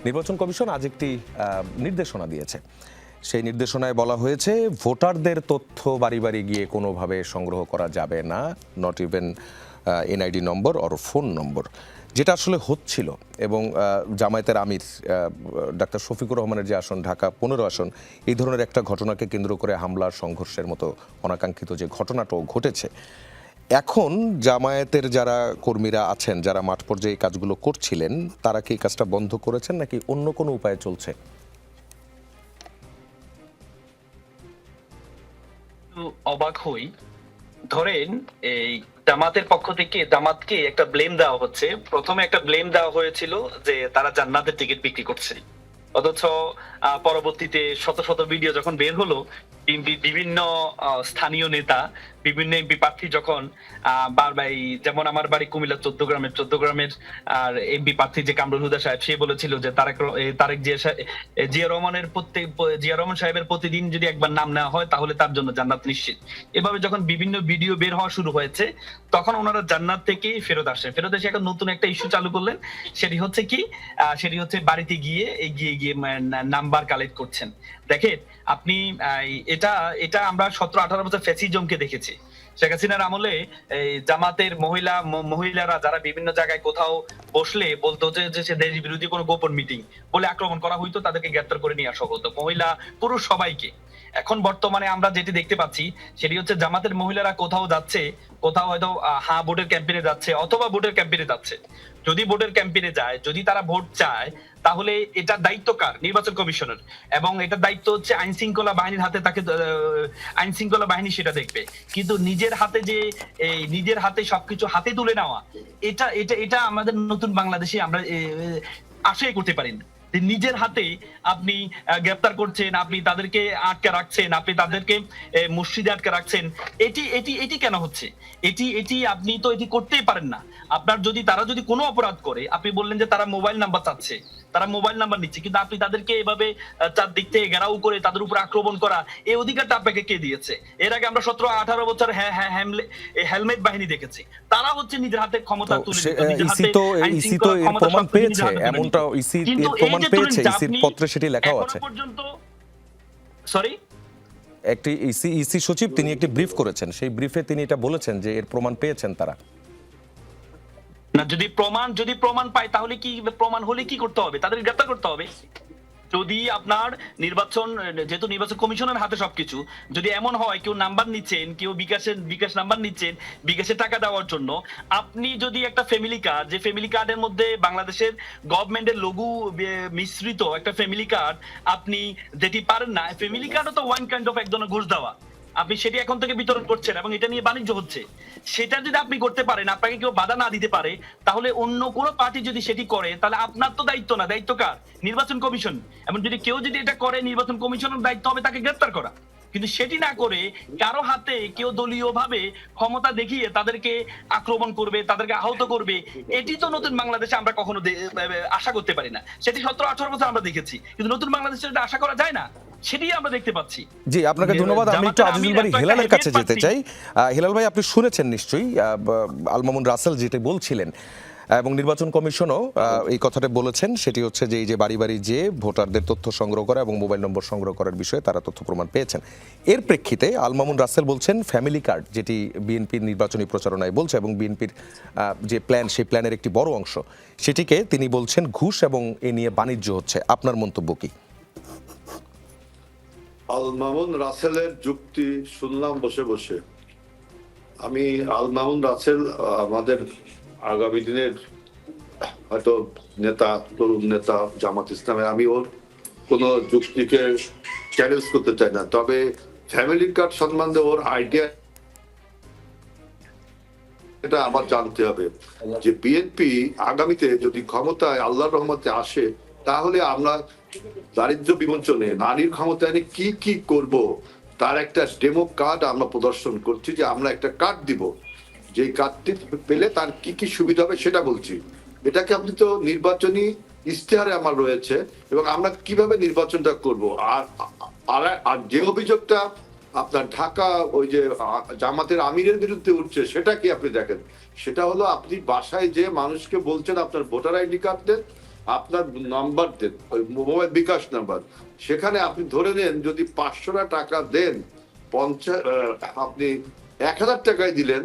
নির্বাচন কমিশন আজ একটি নির্দেশনা দিয়েছে। সেই নির্দেশনায় বলা হয়েছে ভোটারদের তথ্য বাড়ি বাড়ি গিয়ে কোনোভাবে সংগ্রহ করা যাবে না, not even NID number or phone নম্বর, যেটা আসলে হচ্ছিল। এবং জামায়াতের আমির ডাক্তার শফিকুর রহমানের যে আসন, ঢাকা 15 আসন, এই ধরনের একটা ঘটনাকে কেন্দ্র করে হামলার সংঘর্ষের মতো অনাকাঙ্ক্ষিত যে ঘটনাটাও ঘটেছে, এখন জামায়াতের যারা কর্মীরা আছেন, যারা মাঠ পর্যায়ে এই কাজগুলো করছিলেন, তারা কি এই কাজটা বন্ধ করেছেন নাকি অন্য কোনো উপায়ে চলছে? অবাক হই, ধরেন এই জামাতের পক্ষ থেকে জামাতকে একটা ব্লেম দেওয়া হচ্ছে। প্রথমে একটা ব্লেম দেওয়া হয়েছিল যে তারা জান্নাতের টিকিট বিক্রি করছে, অথচ পরবর্তীতে শত শত ভিডিও যখন বের হলো, বিভিন্ন স্থানীয় নেতা, বিভিন্ন এমপি প্রার্থী যখন বারবার, যেমন আমার বাড়ি কুমিল্লা 14 গ্রামের আর এমপি প্রার্থী যে কামরুল হুদা সাহেব, সে বলেছিল যে তারেক জিয়া রহমান সাহেবের প্রতিদিন যদি একবার নাম নেওয়া হয় তাহলে তার জন্য জান্নাত নিশ্চিত। এভাবে যখন বিভিন্ন ভিডিও বের হওয়া শুরু হয়েছে, তখন ওনারা জান্নাত থেকে ফেরত এসে এখন নতুন একটা ইস্যু চালু করলেন। সেটি হচ্ছে কি, সেটি হচ্ছে বাড়িতে গিয়ে গিয়ে নাম্বার কালেক্ট করছেন। দেখেন আপনি, এটা আমরা 17-18 বছর ফ্যাসিজমকে দেখেছি। শেখ হাসিনার আমলে এই জামাতের মহিলারা যারা বিভিন্ন জায়গায় কোথাও বসলে বলতো যে সে দেশ বিরোধী কোনো গোপন মিটিং বলে আক্রমণ করা হইতো, তাদেরকে গ্রেফতার করে নিয়ে আসা হতো, মহিলা পুরুষ সবাইকে। এখন বর্তমানে আমরা যেটি দেখতে পাচ্ছি সেটি হচ্ছে জামাতের মহিলারা কোথাও যাচ্ছে, কোথাও হয়তো ভোটের ক্যাম্পেইনে যাচ্ছে অথবা ভোটের ক্যাম্পেইনে যাচ্ছে। যদি ভোটের ক্যাম্পেইনে যায়, যদি তারা ভোট চায়, তাহলে এটা দায়িত্ব কার? নির্বাচন কমিশনের। এবং এটা দায়িত্ব হচ্ছে আইন শৃঙ্খলা বাহিনীর হাতে, তাকে আইন শৃঙ্খলা বাহিনী সেটা দেখবে। কিন্তু নিজের হাতে সবকিছু হাতে তুলে নেওয়া, এটা এটা এটা আমাদের নতুন বাংলাদেশে আমরা আশাই করতে পারি না। নিজের হাতে আপনি গ্রেফতার করছেন, আপনি তাদেরকে আটকে রাখছেন, আপনি তাদেরকে মসজিদে আটকে রাখছেন। এটি কেন হচ্ছে? এটি আপনি তো এটি করতেই পারেন না। তারা যদি কোনো অপরাধ করে, আপনি বললেন যে তারা মোবাইল নাম্বার চাচ্ছে, তারা মোবাইল নাম্বার নিচ্ছে, কিন্তু আপনি তাদেরকে এভাবে চারদিক থেকে ঘেরাও করে তাদের উপর আক্রমণ করা, এই অধিকারটা আপনাকে কে দিয়েছে? এর আগে আমরা 17-18 বছর হেলমেট বাহিনী দেখেছি, তারা হচ্ছে নিজের হাতে ক্ষমতা তুলে প্রমাণ পেয়েছে, এমনটা ইসি প্রমাণ পেয়েছে, ইসির পত্রে সেটি লেখাও আছে। সরি, একটি ইসি সচিব তিনি একটি ব্রিফ করেছেন, সেই ব্রিফে তিনি এটা বলেছেন যে এর প্রমাণ পেয়েছেন তারা। না, যদি প্রমাণ পায় তাহলে কি, প্রমাণ হলে কি করতে হবে? তাদের গ্রেফতার করতে হবে। যদি আপনার যেহেতু নির্বাচন কমিশনের হাতে সবকিছু, যদি এমন হয় কেউ নাম্বার নিচ্ছেন, কেউ বিকাশ নাম্বার নিচ্ছেন বিকাশে টাকা দেওয়ার জন্য, আপনি যদি একটা ফ্যামিলি কার্ড, যে ফ্যামিলি কার্ডের মধ্যে বাংলাদেশের গভর্নমেন্টের লোগো মিশ্রিত একটা ফ্যামিলি কার্ড, আপনি যেটি পারেন না, ফ্যামিলি কার্ডও তো ওয়ান কাইন্ড অফ এক ধরনের ঘুষ দেওয়া, আপনি সেটি এখন থেকে বিতরণ করছেন এবং এটা নিয়ে বাণিজ্য হচ্ছে। সেটা যদি আপনি করতে পারেন, আপনাকে কেউ বাধা না দিতে পারে, তাহলে অন্য কোনো পার্টি যদি সেটি করে, তাহলে আপনার তো দায়িত্ব না, দায়িত্ব কার? নির্বাচন কমিশন। এবং যদি কেউ যদি এটা করে, নির্বাচন কমিশনের দায়িত্ব হবে তাকে গ্রেফতার করা। কিন্তু সেটি না করে কারো হাতে কেউ দলীয় ভাবে ক্ষমতা দেখিয়ে তাদেরকে আক্রমণ করবে, তাদেরকে আহত করবে, এটি তো নতুন বাংলাদেশে আমরা কখনো আশা করতে পারি না। সেটি 17-18 বছর আমরা দেখেছি, কিন্তু নতুন বাংলাদেশে এটা আশা করা যায় না, সেটি আমরা দেখতে পাচ্ছি। জি, আপনাকে ধন্যবাদ। আমি একটু আজিজুল বাড়ি হিলালের কাছে যেতে চাই। হিলাল ভাই, আপনি শুনেছেন নিশ্চয়ই আল মামুন রাসেল যেটা বলছিলেন, এবং নির্বাচন কমিশনও এই কথাটা বলেছেন, সেটি হচ্ছে যে এই যে বাড়ি বাড়ি যে ভোটারদের তথ্য সংগ্রহ করা এবং মোবাইল নম্বর সংগ্রহ করার বিষয়ে তারা তথ্য প্রমাণ পেয়েছেন। এর প্রেক্ষিতে আল মামুন রাসেল বলছেন ফ্যামিলি কার্ড, যেটি বিএনপির নির্বাচনী প্রচারণায় বলছে এবং বিএনপির যে প্ল্যান, সেই প্ল্যানের একটি বড় অংশ, সেটিকে তিনি বলছেন ঘুষ এবং এ নিয়ে বাণিজ্য হচ্ছে। আপনার মন্তব্য কি? আল মামুন রাসেলের যুক্তি শুনলাম বসে বসে। আমি আল মামুন রাসেল আমাদের আগামী দিনের হয়তো নেতা, তরুণ নেতা জামাত ইসলামের, আমি ওর কোনো যুক্তিকে চ্যালেঞ্জ করতে চাই না, তবে ফ্যামিলি কার্ড সম্বন্ধে ওর আইডিয়া এটা আমার জানতে হবে যে বিএনপি আগামীতে যদি ক্ষমতায় আল্লাহর রহমতে আসে, তাহলে আমরা দারিদ্র বিমোচনে, নারীর ক্ষমতায়নে কি কি করব, তার একটা ডেমো কার্ড আমরা প্রদর্শন করছি, যে আমরা একটা কার্ড দিব, যে কার্ডটি পেলে তার কি কি সুবিধা হবে সেটা বলছি। এটাকে আপনি তো নির্বাচনী ইশতেহারে আমার রয়েছে, এবং আমরা কিভাবে নির্বাচনটা করব। আর যে অভিযোগটা আপনার ঢাকা ওই যে জামাতের আমিরের বিরুদ্ধে উঠছে, সেটা কি আপনি দেখেন, সেটা হলো আপনি বাসায় যে মানুষকে বলছেন আপনার ভোটার আইডি কার্ড দেন, আপনার নাম্বার দেন, ওই মোবাইল বিকাশ নাম্বার, সেখানে আপনি ধরে নেন যদি 500 টাকা দেন, 50 আপনি 1000 টাকায় দিলেন,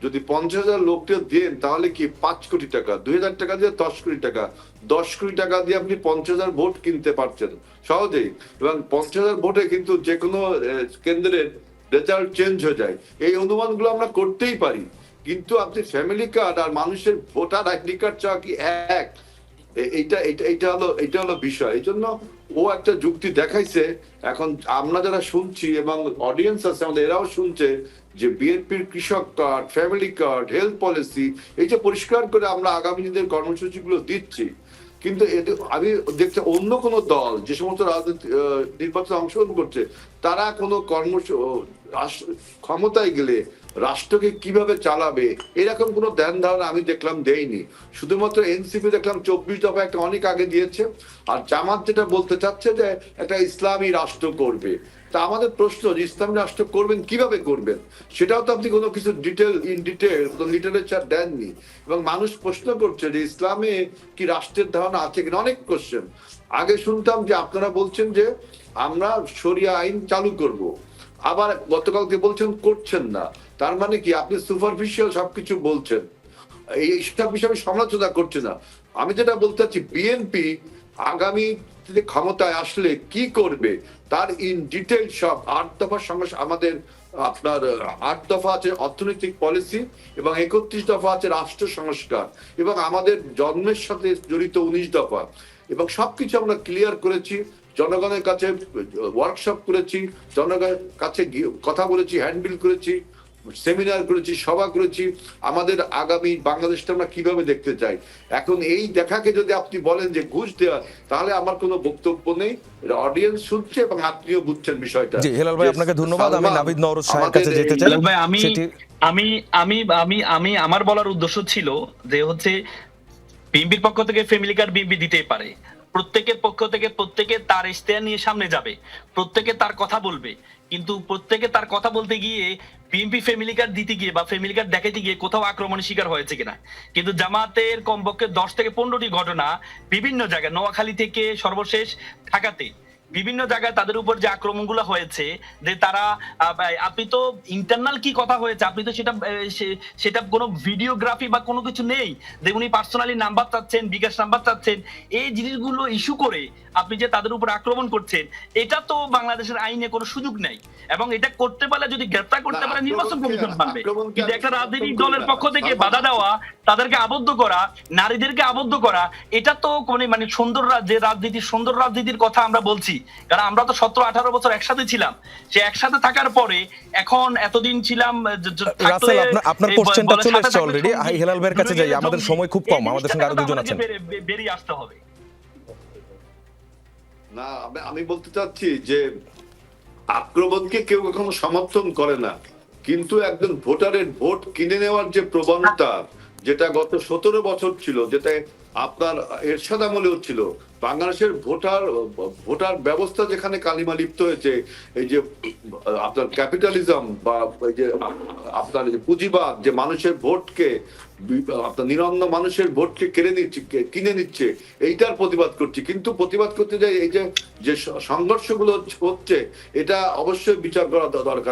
যদি 50,000 লোককে দেন তাহলে কি 5 কোটি টাকা, 2000 টাকা দিয়ে 10 কোটি টাকা, 10 কোটি টাকা দিয়ে আপনি 50,000 ভোট কিনতে পারছেন সহজেই। এবং 50,000 ভোটে কিন্তু যে কোনো কেন্দ্রের রেজাল্ট চেঞ্জ হয়ে যায়। এই অনুমানগুলো আমরা করতেই পারি, কিন্তু আপনি ফ্যামিলি কার্ড আর মানুষের ভোটার আইডি কার্ড চাওয়া কি এক? এটা হলো বিষয়। এই জন্য ও একটা যুক্তি দেখাইছে। এখন আমরা যারা শুনছি এবং অডিয়েন্স আছে আমাদের, এরাও শুনছে যে বিএনপির কৃষক card, family card, health policy, এই যে পরিষ্কার করে আমরা আগামী দিনের কর্মসূচিগুলো দিচ্ছি, কিন্তু আমি দেখছি অন্য কোনো দল যে সমস্ত রাজনৈতিক নির্বাচনে অংশগ্রহণ করছে, তারা কোনো ক্ষমতায় গেলে রাষ্ট্রকে কিভাবে চালাবে এরকম কোনো ধ্যান ধারণা আমি দেখলাম দেয়নি। শুধুমাত্র এনসিপি দেখলাম 24 দফা একটা অনেক আগে দিয়েছে, আর জামাত যেটা বলতে চাচ্ছে যে একটা ইসলামী রাষ্ট্র করবে। তা আমাদের প্রশ্ন যে ইসলামী রাষ্ট্র করবেন, কিভাবে করবেন, সেটাও তো আপনি কোনো কিছু ডিটেল লিটারেচার দেননি। এবং মানুষ প্রশ্ন করছে যে ইসলামে কি রাষ্ট্রের ধারণা আছে কিনা, অনেক কোশ্চেন। আগে শুনতাম যে আপনারা বলছেন যে আমরা শরিয়া আইন চালু করব, আবার গতকালকে বলছেন করছেন না। তার মানে কি আপনি সুপারফিশিয়াল সবকিছু বলছেন, এইসব বিষয়ে আমি সমালোচনা করছি না। আমি যেটা বলতে চাচ্ছি, বিএনপি আগামী ক্ষমতায় আসলে কি করবে তার ইন ডিটেল সব 8 দফার সঙ্গে আমাদের আপনার 8 দফা আছে অর্থনৈতিক পলিসি, এবং 31 দফা আছে রাষ্ট্র সংস্কার, এবং আমাদের জন্মের সাথে জড়িত 19 দফা, এবং সবকিছু আমরা ক্লিয়ার করেছি। জনগণের কাছে ওয়ার্কশপ করেছি, জনগণের কাছে কথা বলেছি, হ্যান্ডবিল করেছি, সেমিনার করেছি, সভা করেছি, আমাদের আগামী বাংলাদেশটা আমরা কিভাবে দেখতে চাই। এখন এই দেখাকে যদি আপনি বলেন যে ঘুষ দেওয়া, তাহলে আমার কোনো বক্তব্য নেই। অডিয়েন্স শুনছে এবং আপনিও বুঝছেন বিষয়টা। জি হেলাল ভাই, আপনাকে ধন্যবাদ। আমি নাবিদ নওরোজ সাহেবের কাছে যেতে চাই। ভাই আমি আমার বলার উদ্দেশ্য ছিল যে হচ্ছে বিএনপির পক্ষ থেকে ফ্যামিলি কার্ড বিএনপি দিতেই পারে, প্রত্যেকের পক্ষ থেকে প্রত্যেকে তার ইশতেহার নিয়ে সামনে যাবে, প্রত্যেকে তার কথা বলবে, কিন্তু প্রত্যেকে তার কথা বলতে গিয়ে বিএনপি ফ্যামিলি কার্ড দিতে গিয়ে বা ফ্যামিলি কার্ড দেখাইতে গিয়ে কোথাও আক্রমণের শিকার হয়েছে কিনা। কিন্তু জামাতের কমপক্ষে 10 থেকে 15টি ঘটনা বিভিন্ন জায়গায়, নোয়াখালী থেকে সর্বশেষ ঢাকাতে বিভিন্ন জায়গায় তাদের উপর যে আক্রমণগুলো হয়েছে, যে তারা আপনি তো ইন্টারনাল কি কথা হয়েছে আপনি তো সেটা কোনো ভিডিওগ্রাফি বা কোনো কিছু নেই, যে উনি পার্সোনালি নাম্বার চাচ্ছেন, বিকাশ নাম্বার চাচ্ছেন, এই জিনিসগুলো ইস্যু করে আপনি যে তাদের উপর আক্রমণ করছেন, এটা তো বাংলাদেশের আইনে কোনো সুযোগ নেই। এবং এটা করতে পারলে, যদি গ্রেফতার করতে পারে, নির্বাচন কমিশন পারবে। কিন্তু একটা রাজনৈতিক দলের পক্ষ থেকে বাধা দেওয়া, তাদেরকে আবদ্ধ করা, নারীদেরকে আবদ্ধ করা, এটা তো মানে সুন্দর যে রাজনীতি, সুন্দর রাজনীতির কথা আমরা বলছি, কারণ আমরা তো 17-18 বছর একসাথে ছিলাম। সে একসাথে থাকার পরে এখন এতদিন ছিলাম। রাসেল, আপনার কোশ্চেনটা চলে এসেছে অলরেডি। হেলাল ভাইয়ের কাছে যাই, আমাদের সময় খুব কম, আমাদের সঙ্গে আরো দুজন আছেন। বেরিয়ে আসতে হবে। না, আমি বলতে চাচ্ছি যে আক্রমণকে কেউ কখনো সমর্থন করে না, কিন্তু একজন ভোটারের ভোট কিনে নেওয়ার যে প্রবণতা, যেটা গত 17 বছর ছিল, যেটা আপনার এরশাদ আমলেও ছিল, বাংলাদেশের ভোটার ব্যবস্থা যেখানে কালিমা লিপ্ত হয়েছে, এই যে আপনার ক্যাপিটালিজম বা এই যে আপনার পুঁজিবাদ, যে মানুষের ভোটকে, আপনার নিরন্ন মানুষের ভোটকে কিনে নিচ্ছে, এইটার প্রতিবাদ করছি। কিন্তু প্রতিবাদ করতে যাই এই যে সংঘর্ষগুলো হচ্ছে, এটা অবশ্যই বিচার করা দরকার।